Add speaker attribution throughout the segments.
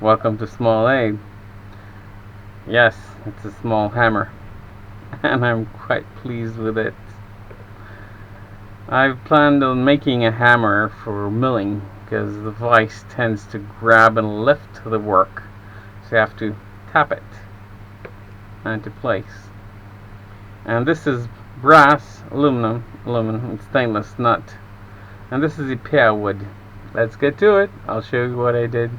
Speaker 1: Welcome to Small A. Yes, it's a small hammer, and I'm quite pleased with it. I've planned on making a hammer for milling because the vise tends to grab and lift the work, so you have to tap it into place. And this is brass, aluminum, and stainless nut. And this is the pear wood. Let's get to it. I'll show you what I did.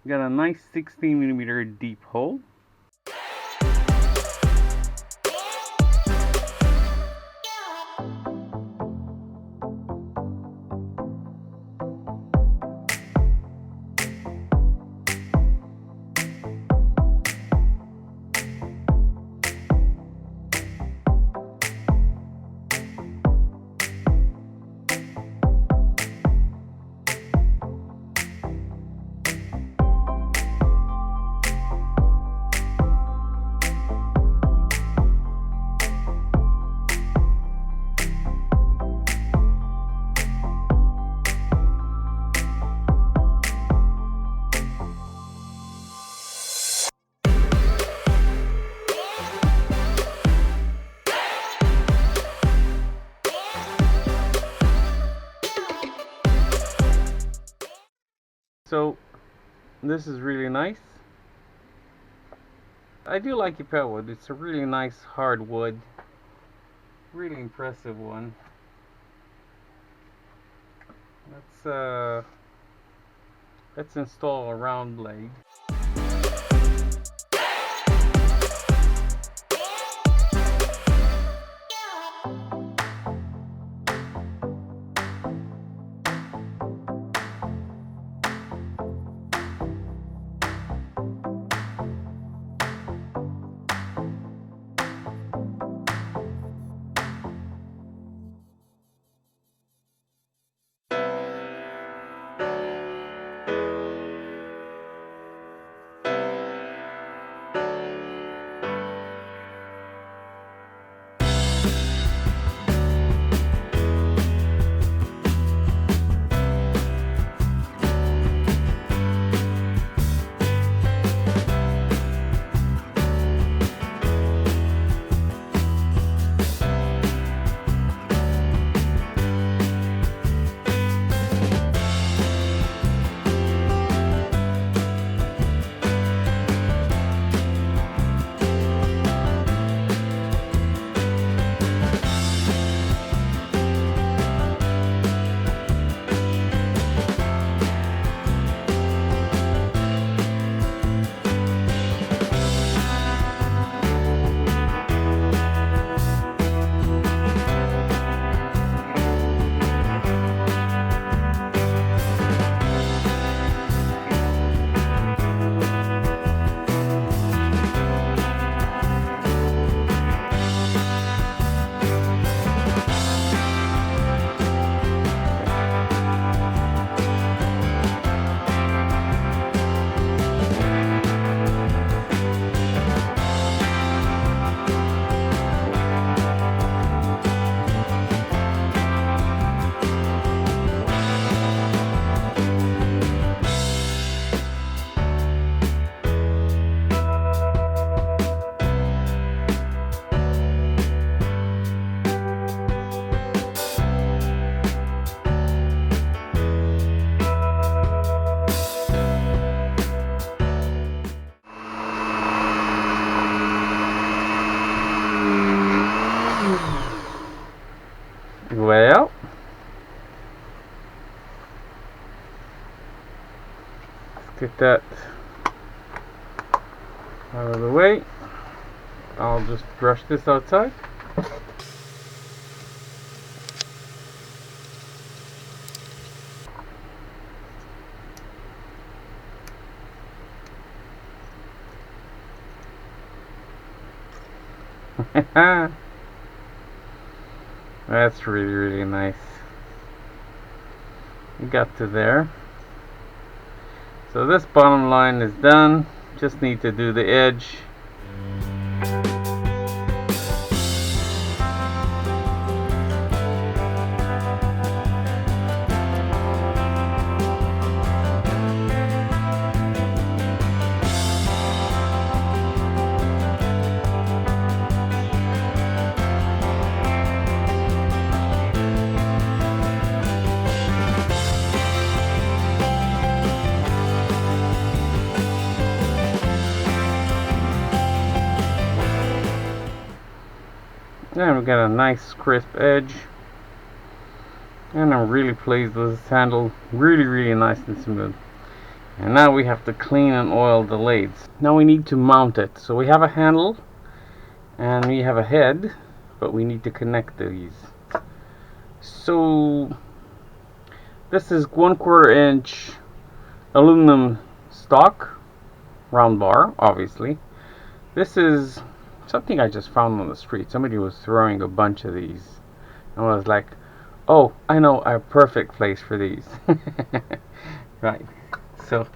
Speaker 1: Got a nice 16mm deep hole. So this is really nice. I do like pear wood. It's a really nice hard wood. Really impressive one. Let's install a round blade. Get that out of the way. I'll just brush this outside. That's really nice. We got to there. So this bottom line is done. Just need to do the edge. And we got a nice crisp edge, and I'm really pleased with this handle. Really nice and smooth. And now we have to clean and oil the lathes. Now we need to mount it. So we have a handle and we have a head, but we need to connect these. So this is 1/4 inch aluminum stock round bar, obviously. This is something I just found on the street. Somebody was throwing a bunch of these, and I was like, oh, I know a perfect place for these. Right, so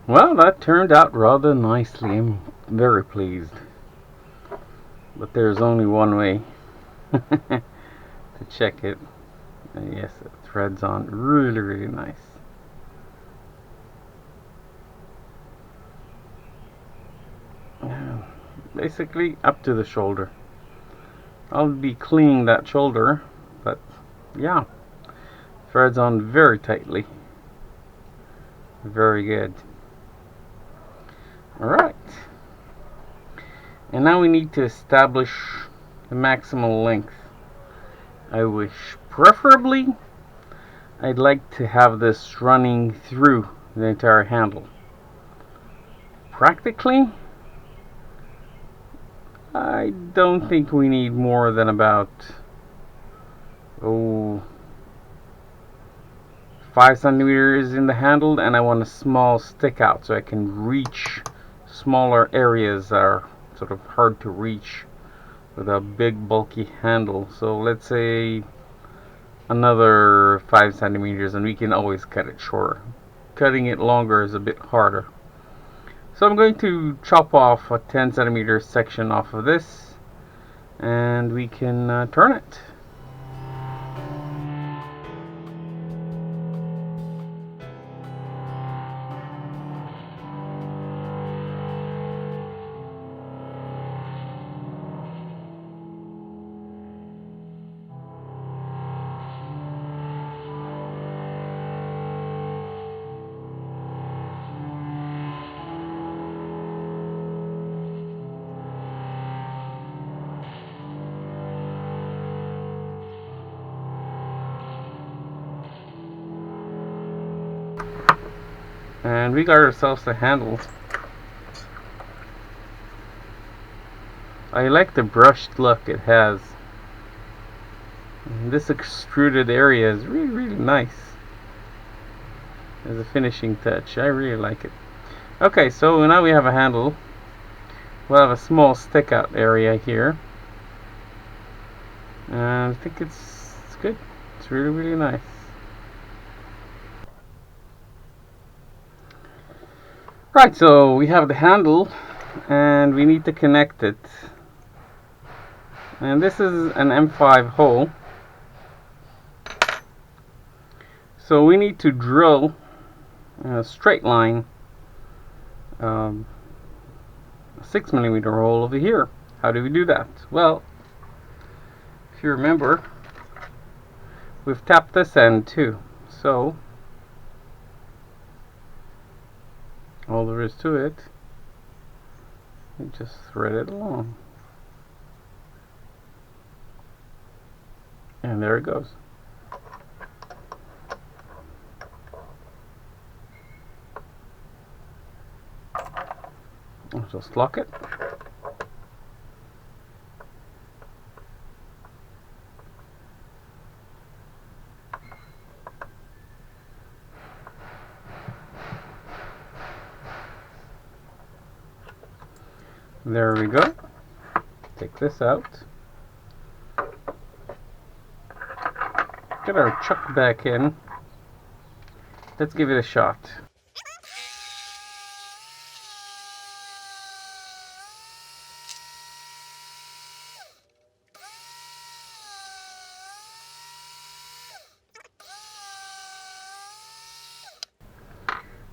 Speaker 1: well, that turned out rather nicely. I'm very pleased. But there's only one way to check it. And yes, it threads on really nice. Basically up to the shoulder. I'll be cleaning that shoulder, but yeah, threads on very tightly. Very good. Alright, and now we need to establish the maximal length. I wish, preferably, I'd like to have this running through the entire handle. Practically, I don't think we need more than about 5 centimeters in the handle, and I want a small stick out so I can reach smaller areas that are sort of hard to reach with a big bulky handle. So let's say another 5 centimeters, and we can always cut it shorter. Cutting it longer is a bit harder. So I'm going to chop off a 10 centimeter section off of this, and we can turn it. And we got ourselves the handle. I like the brushed look it has. And this extruded area is really nice as a finishing touch. I really like it. Okay, so now we have a handle. We'll have a small stick out area here. And I think it's good. It's really, really nice. Right, so we have the handle and we need to connect it. And this is an M5 hole. So we need to drill a straight line, a 6mm hole over here. How do we do that? Well, if you remember, we've tapped this end too. So all there is to it, you just thread it along. And there it goes. I'll just lock it. There we go. Take this out. Get our chuck back in. Let's give it a shot.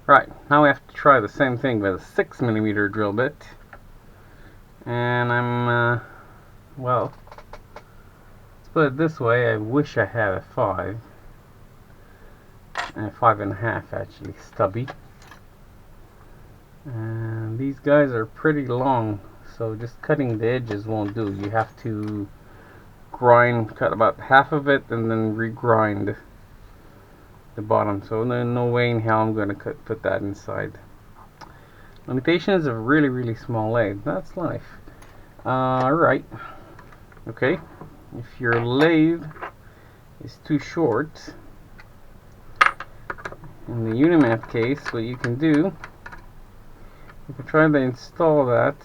Speaker 1: Right, now we have to try the same thing with a 6mm drill bit. And well, let's put it this way, I wish I had a 5. And a 5.5 actually, stubby. And these guys are pretty long, so just cutting the edges won't do. You have to cut about half of it and then regrind the bottom. So there's no way in hell I'm going to put that inside. Limitations of really, really small lathe. That's life. Alright. Okay. If your lathe is too short, in the Unimat case, what you can do, you can try to install that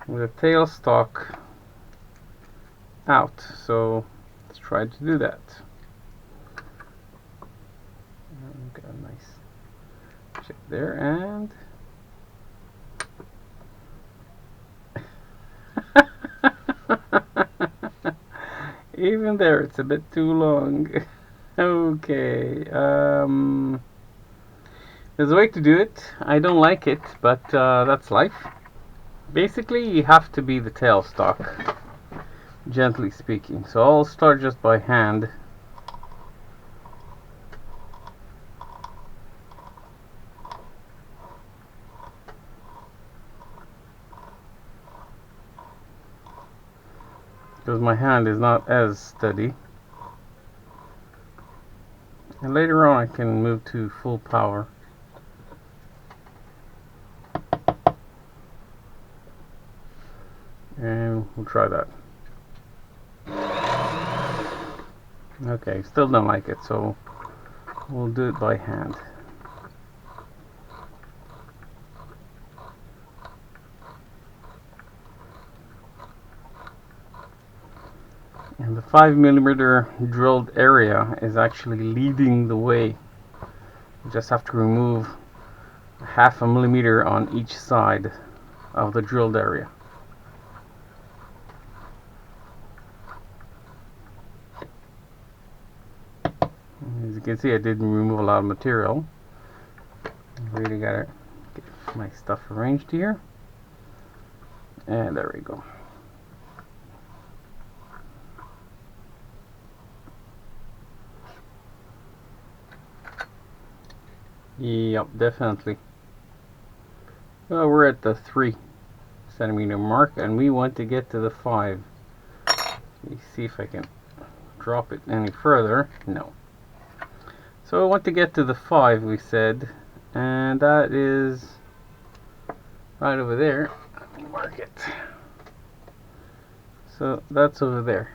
Speaker 1: with a tailstock out. So let's try to do that. Got a nice chip there, and even there it's a bit too long. Okay, there's a way to do it. I don't like it, but that's life. Basically, you have to be the tailstock, gently speaking. So I'll start just by hand. Because my hand is not as steady. And later on I can move to full power. And we'll try that. Okay, still don't like it, so we'll do it by hand. And the 5mm drilled area is actually leading the way. You just have to remove 0.5 millimeter on each side of the drilled area. As you can see, I didn't remove a lot of material. Really gotta get my stuff arranged here. And there we go. Yep, definitely. Well, we're at the 3cm mark and we want to get to the 5. Let me see if I can drop it any further. No. So I want to get to the 5, we said, and that is right over there. Let me mark it. So that's over there.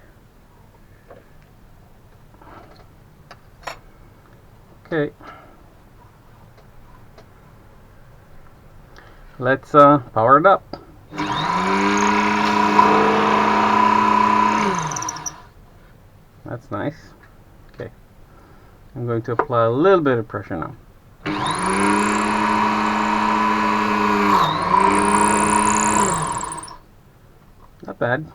Speaker 1: Okay. Let's power it up. That's nice. Okay, I'm going to apply a little bit of pressure now. Not bad.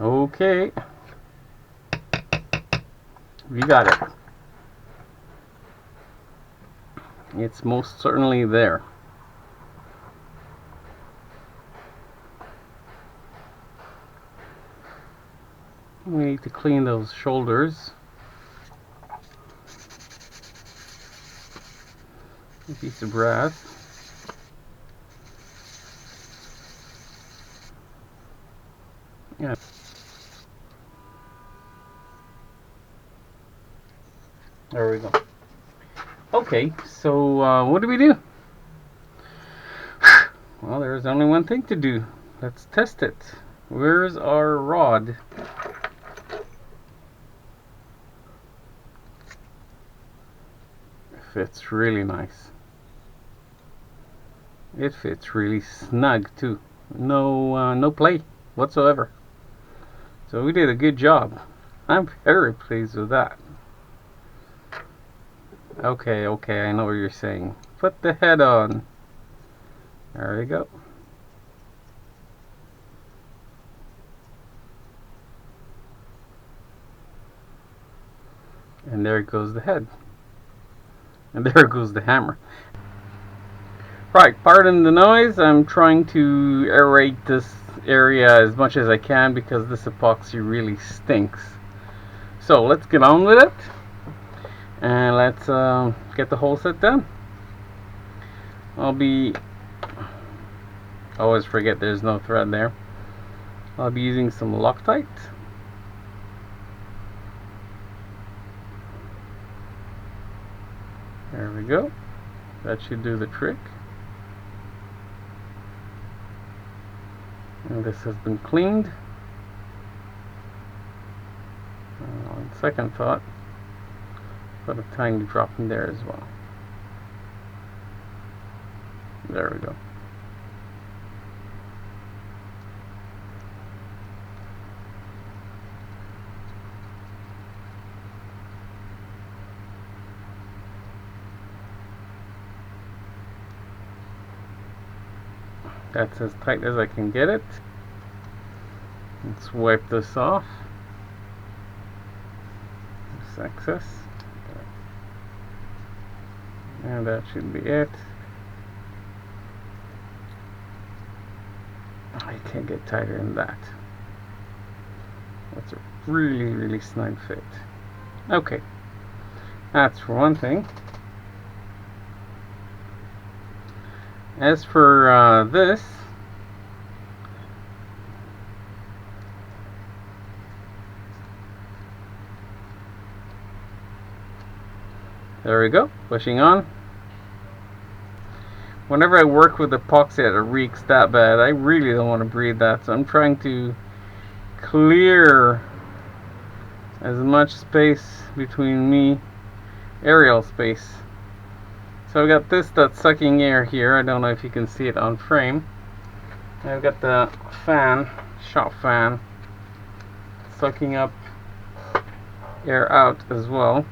Speaker 1: Okay, we got it. It's most certainly there. We need to clean those shoulders. A piece of brass. Yeah. There we go. Okay, so what do we do? Well, there's only one thing to do. Let's test it. Where's our rod? It fits really nice. It fits really snug too. No play whatsoever. So we did a good job. I'm very pleased with that. Okay, I know what you're saying. Put the head on. There we go. And there goes the head. And there goes the hammer. Right, pardon the noise. I'm trying to aerate this area as much as I can because this epoxy really stinks. So let's get on with it. And let's get the whole set done. Always forget there's no thread there. I'll be using some Loctite. There we go. That should do the trick. And this has been cleaned. On second thought, put a tiny drop in there as well. There we go. That's as tight as I can get it. Let's wipe this off. This excess. And that should be it. I can't get tighter than that. That's a really snug fit. Okay, that's for one thing. As for this, there we go, pushing on. Whenever I work with epoxy that it reeks that bad, I really don't want to breathe that, so I'm trying to clear as much space between me, aerial space. So I've got this that's sucking air here. I don't know if you can see it on frame. I've got the fan, shop fan, sucking up air out as well.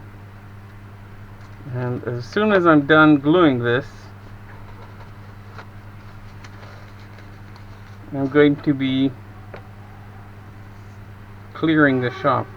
Speaker 1: And as soon as I'm done gluing this, I'm going to be clearing the shop.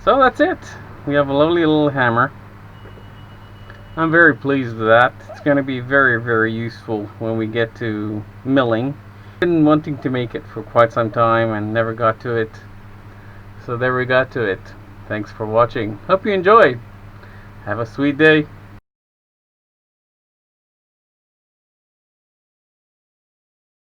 Speaker 1: So that's it. We have a lovely little hammer. I'm very pleased with that. It's going to be very, very useful when we get to milling. I've been wanting to make it for quite some time and never got to it. So there we got to it. Thanks for watching. Hope you enjoyed. Have a sweet day.